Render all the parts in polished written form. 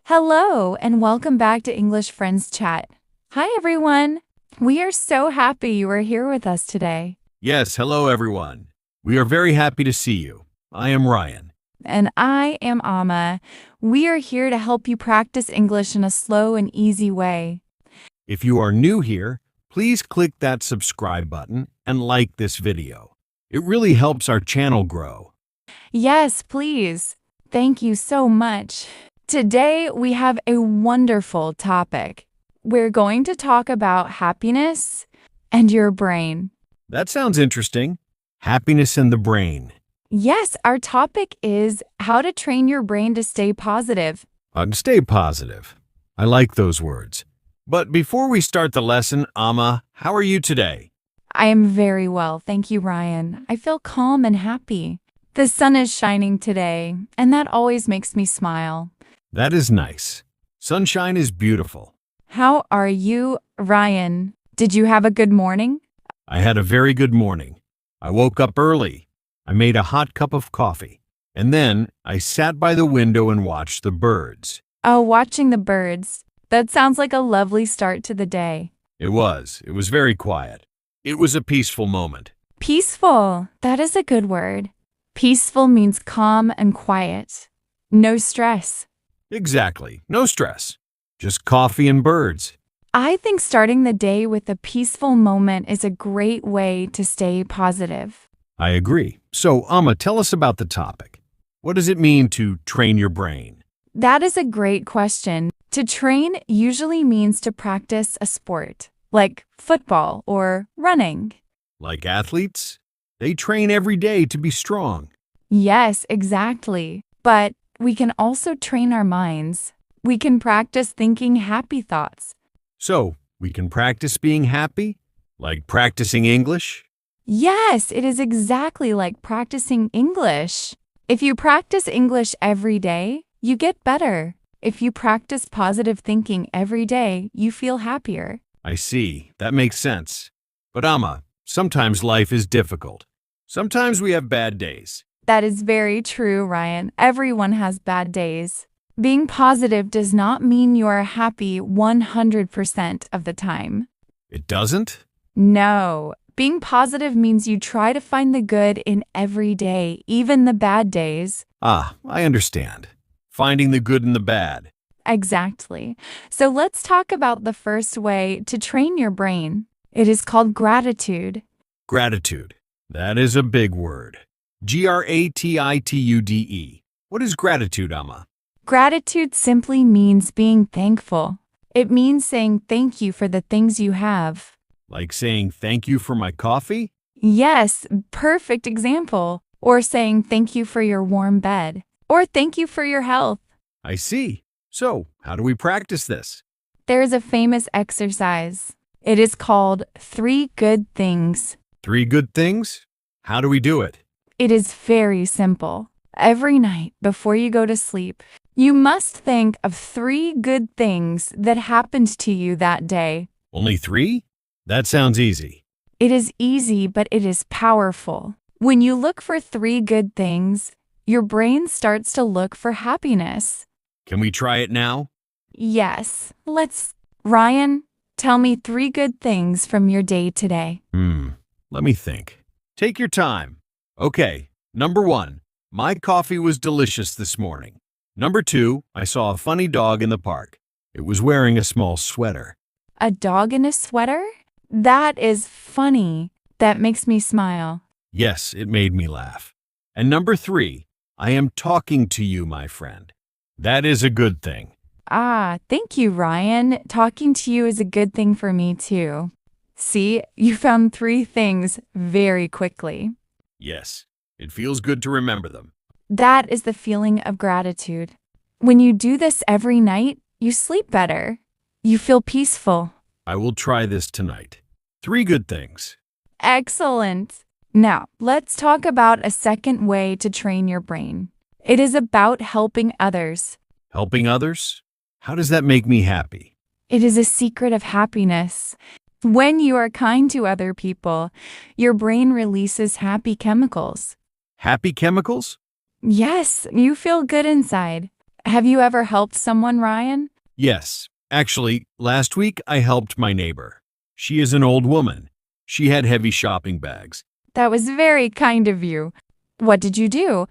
Hello, and welcome back to English Friends Chat. Hi, everyone. We are so happy you are here with us today. Yes, hello everyone. We are very happy to see you. I am Ryan. And I am Amma. We are here to help you practice English in a slow and easy way. If you are new here, please click that subscribe button and like this video. It really helps our channel grow. Yes, please. Thank you so much. Today, we have a wonderful topic. We're going to talk about happiness and your brain. That sounds interesting. Happiness and the brain. Yes, our topic is how to train your brain to stay positive. Stay positive. I like those words. But before we start the lesson, Amma, how are you today? I am very well, thank you, Ryan. I feel calm and happy. The sun is shining today, and that always makes me smile. That is nice. Sunshine is beautiful. How are you, Ryan? Did you have a good morning? I had a very good morning. I woke up early. I made a hot cup of coffee. And then I sat by the window and watched the birds. Oh, watching the birds. That sounds like a lovely start to the day. It was. It was very quiet. It was a peaceful moment. Peaceful. That is a good word. Peaceful means calm and quiet. No stress. Exactly. No stress. Just coffee and birds. I think starting the day with a peaceful moment is a great way to stay positive. I agree. So, Amma, tell us about the topic. What does it mean to train your brain? That is a great question. To train usually means to practice a sport, like football or running. Like athletes? They train every day to be strong. Yes, exactly. But we can also train our minds. We can practice thinking happy thoughts. So, we can practice being happy? Like practicing English? Yes, it is exactly like practicing English. If you practice English every day, you get better. If you practice positive thinking every day, you feel happier. I see. That makes sense. But Amma, sometimes life is difficult. Sometimes we have bad days. That is very true, Ryan. Everyone has bad days. Being positive does not mean you are happy 100% of the time. It doesn't? No. Being positive means you try to find the good in every day, even the bad days. Ah, I understand. Finding the good in the bad. Exactly. So let's talk about the first way to train your brain. It is called gratitude. Gratitude. That is a big word. Gratitude. What is gratitude, Amma? Gratitude simply means being thankful. It means saying thank you for the things you have. Like saying thank you for my coffee? Yes, perfect example. Or saying thank you for your warm bed. Or thank you for your health. I see. So, how do we practice this? There is a famous exercise. It is called 3 Good Things. 3 good things? How do we do it? It is very simple. Every night before you go to sleep, you must think of 3 good things that happened to you that day. Only 3? That sounds easy. It is easy, but it is powerful. When you look for 3 good things, your brain starts to look for happiness. Can we try it now? Yes, Ryan, tell me 3 good things from your day today. Let me think. Take your time. Okay, number 1. My coffee was delicious this morning. Number 2. I saw a funny dog in the park. It was wearing a small sweater. A dog in a sweater? That is funny. That makes me smile. Yes, it made me laugh. And number 3. I am talking to you, my friend. That is a good thing. Ah, thank you, Ryan. Talking to you is a good thing for me, too. See, you found 3 things very quickly. Yes, it feels good to remember them. That is the feeling of gratitude. When you do this every night, you sleep better. You feel peaceful. I will try this tonight. 3 good things. Excellent. Now, let's talk about a second way to train your brain. It is about helping others. Helping others? How does that make me happy? It is a secret of happiness. When you are kind to other people, your brain releases happy chemicals. Happy chemicals? Yes, you feel good inside. Have you ever helped someone, Ryan? Yes. Actually, last week I helped my neighbor. She is an old woman. She had heavy shopping bags. That was very kind of you. What did you do?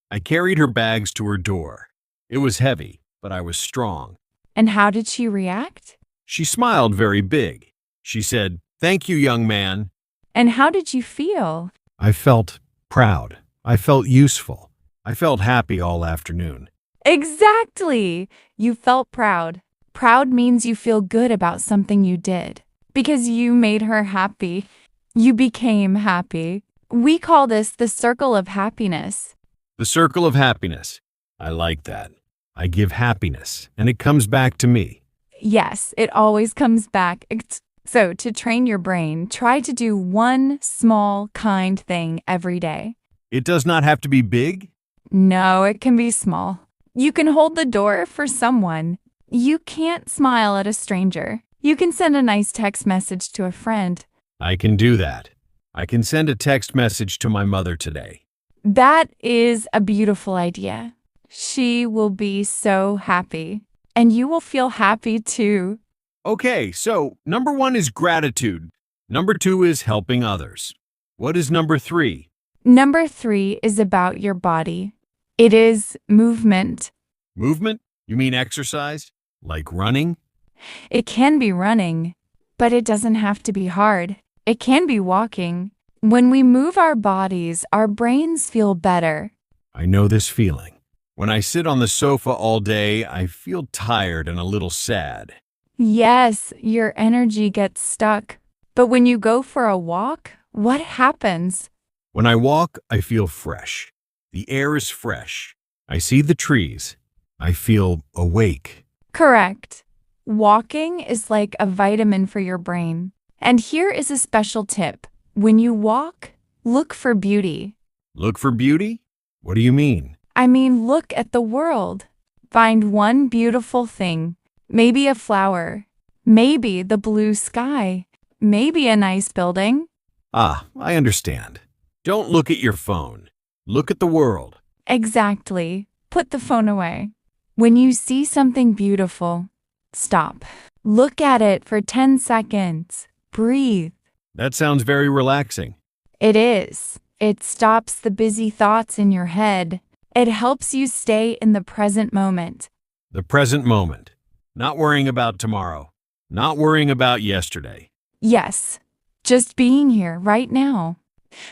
I carried her bags to her door. It was heavy, but I was strong. And how did she react? She smiled very big. She said, "Thank you, young man." And how did you feel? I felt proud. I felt useful. I felt happy all afternoon. Exactly! You felt proud. Proud means you feel good about something you did. Because you made her happy. You became happy. We call this the circle of happiness. The circle of happiness. I like that. I give happiness, and it comes back to me. Yes, it always comes back. So, to train your brain, try to do one small, kind thing every day. It does not have to be big. No, it can be small. You can hold the door for someone. You can't smile at a stranger. You can send a nice text message to a friend. I can do that. I can send a text message to my mother today. That is a beautiful idea. She will be so happy. And you will feel happy too. Okay, so number 1 is gratitude. Number 2 is helping others. What is number 3? Number 3 is about your body. It is movement. Movement? You mean exercise? Like running? It can be running, but it doesn't have to be hard. It can be walking. When we move our bodies, our brains feel better. I know this feeling. When I sit on the sofa all day, I feel tired and a little sad. Yes, your energy gets stuck. But when you go for a walk, what happens? When I walk, I feel fresh. The air is fresh. I see the trees. I feel awake. Correct. Walking is like a vitamin for your brain. And here is a special tip. When you walk, look for beauty. Look for beauty? What do you mean? I mean, look at the world. Find one beautiful thing. Maybe a flower. Maybe the blue sky. Maybe a nice building. Ah, I understand. Don't look at your phone. Look at the world. Exactly. Put the phone away. When you see something beautiful, stop. Look at it for 10 seconds. Breathe. That sounds very relaxing. It is. It stops the busy thoughts in your head. It helps you stay in the present moment. The present moment. Not worrying about tomorrow. Not worrying about yesterday. Yes, just being here right now.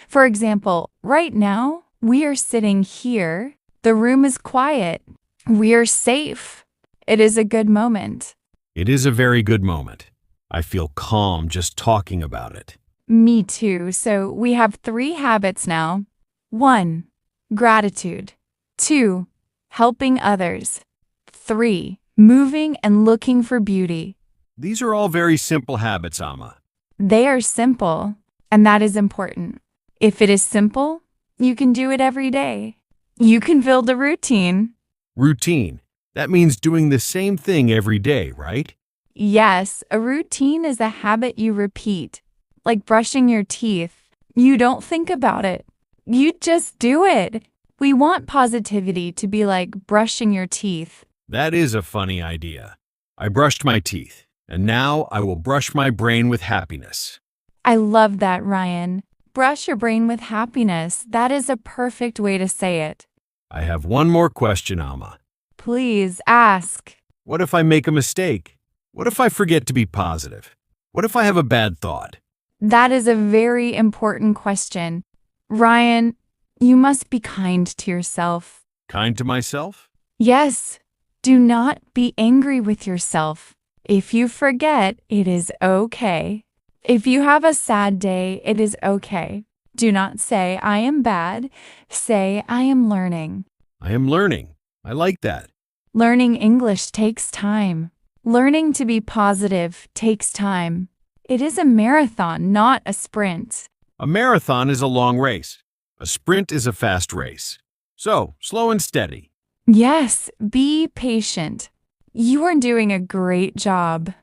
For example, right now, we are sitting here. The room is quiet. We are safe. It is a good moment. It is a very good moment. I feel calm just talking about it. Me too. So we have 3 habits now. 1. Gratitude. 2. Helping others. 3. Moving and looking for beauty. These are all very simple habits, Amma. They are simple, and that is important. If it is simple, you can do it every day. You can build a routine. Routine. That means doing the same thing every day, right? Yes, a routine is a habit you repeat, like brushing your teeth. You don't think about it. You just do it. We want positivity to be like brushing your teeth. That is a funny idea. I brushed my teeth, and now I will brush my brain with happiness. I love that, Ryan. Brush your brain with happiness. That is a perfect way to say it. I have one more question, Amma. Please ask. What if I make a mistake? What if I forget to be positive? What if I have a bad thought? That is a very important question. Ryan, you must be kind to yourself. Kind to myself? Yes. Do not be angry with yourself. If you forget, it is okay. If you have a sad day, it is okay. Do not say, I am bad. Say, I am learning. I am learning. I like that. Learning English takes time. Learning to be positive takes time. It is a marathon, not a sprint. A marathon is a long race. A sprint is a fast race. So, slow and steady. Yes, be patient. You are doing a great job.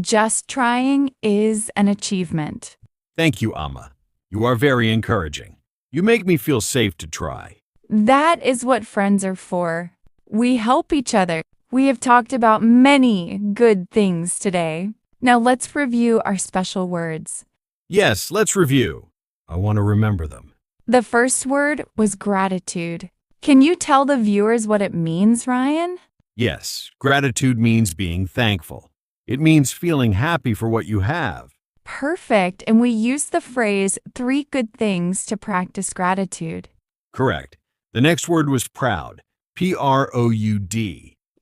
Just trying is an achievement. Thank you, Amma. You are very encouraging. You make me feel safe to try. That is what friends are for. We help each other. We have talked about many good things today. Now let's review our special words. Yes, let's review. I want to remember them. The first word was gratitude. Can you tell the viewers what it means, Ryan? Yes, gratitude means being thankful. It means feeling happy for what you have. Perfect, and we use the phrase 3 good things to practice gratitude. Correct. The next word was proud. Proud.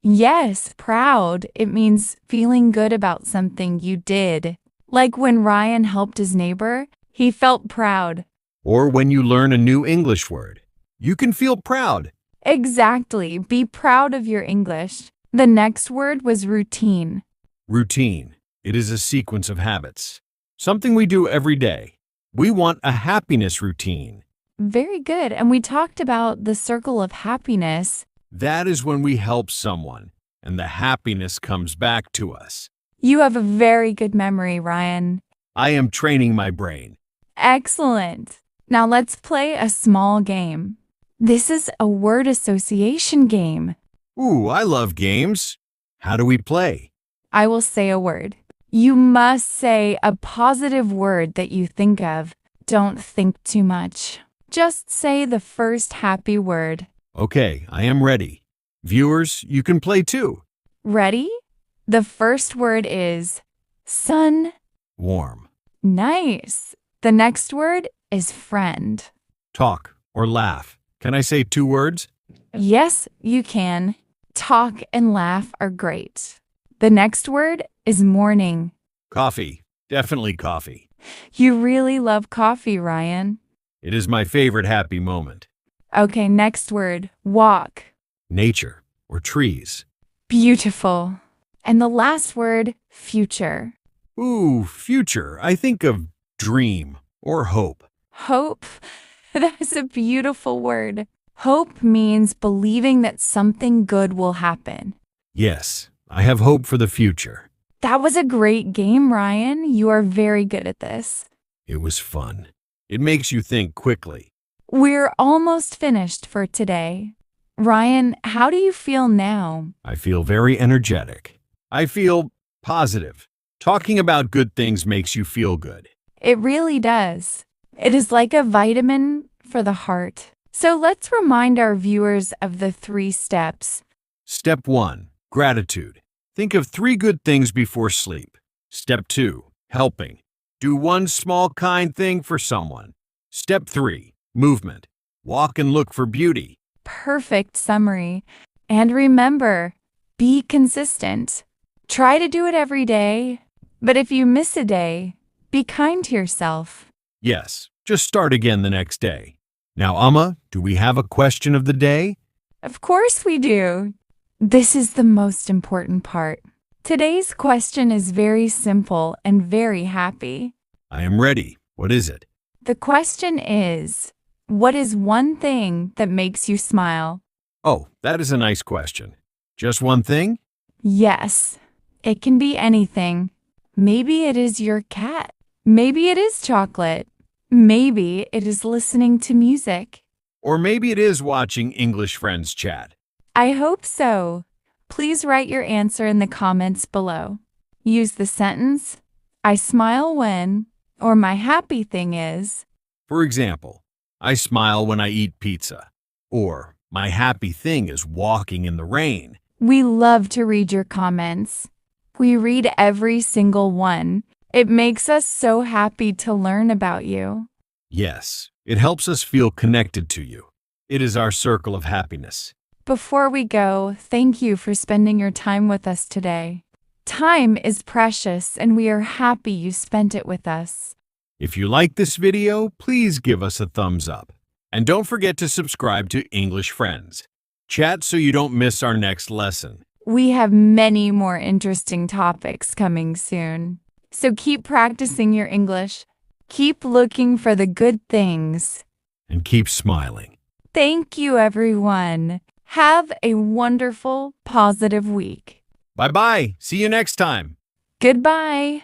Yes, proud. It means feeling good about something you did. Like when Ryan helped his neighbor, he felt proud. Or when you learn a new English word, you can feel proud. Exactly. Be proud of your English. The next word was routine. Routine. It is a sequence of habits. Something we do every day. We want a happiness routine. Very good. And we talked about the circle of happiness. That is when we help someone, and the happiness comes back to us. You have a very good memory, Ryan. I am training my brain. Excellent. Now let's play a small game. This is a word association game. Ooh, I love games. How do we play? I will say a word. You must say a positive word that you think of. Don't think too much. Just say the first happy word. Okay, I am ready. Viewers, you can play too. Ready? The first word is sun. Warm. Nice. The next word is friend. Talk or laugh. Can I say 2 words? Yes, you can. Talk and laugh are great. The next word is morning. Coffee. Definitely coffee. You really love coffee, Ryan. It is my favorite happy moment. Okay, next word, walk. Nature or trees. Beautiful. And the last word, future. Ooh, future. I think of dream or hope. Hope. That's a beautiful word. Hope means believing that something good will happen. Yes, I have hope for the future. That was a great game, Ryan. You are very good at this. It was fun. It makes you think quickly. We're almost finished for today. Ryan, how do you feel now? I feel very energetic. I feel positive. Talking about good things makes you feel good. It really does. It is like a vitamin for the heart. So let's remind our viewers of the 3 steps. Step 1, gratitude. Think of 3 good things before sleep. Step 2, helping. Do 1 small kind thing for someone. Step 3, movement. Walk and look for beauty. Perfect summary. And remember, be consistent. Try to do it every day. But if you miss a day, be kind to yourself. Yes, just start again the next day. Now, Amma, do we have a question of the day? Of course we do. This is the most important part. Today's question is very simple and very happy. I am ready. What is it? The question is, what is one thing that makes you smile? Oh, that is a nice question. Just one thing? Yes, it can be anything. Maybe it is your cat. Maybe it is chocolate. Maybe it is listening to music. Or maybe it is watching English Friends chat. I hope so. Please write your answer in the comments below. Use the sentence, I smile when, or my happy thing is. For example, I smile when I eat pizza. Or, my happy thing is walking in the rain. We love to read your comments. We read every single one. It makes us so happy to learn about you. Yes, it helps us feel connected to you. It is our circle of happiness. Before we go, thank you for spending your time with us today. Time is precious, and we are happy you spent it with us. If you like this video, please give us a thumbs up. And don't forget to subscribe to English Friends. Chat so you don't miss our next lesson. We have many more interesting topics coming soon. So keep practicing your English. Keep looking for the good things. And keep smiling. Thank you, everyone. Have a wonderful, positive week. Bye-bye. See you next time. Goodbye.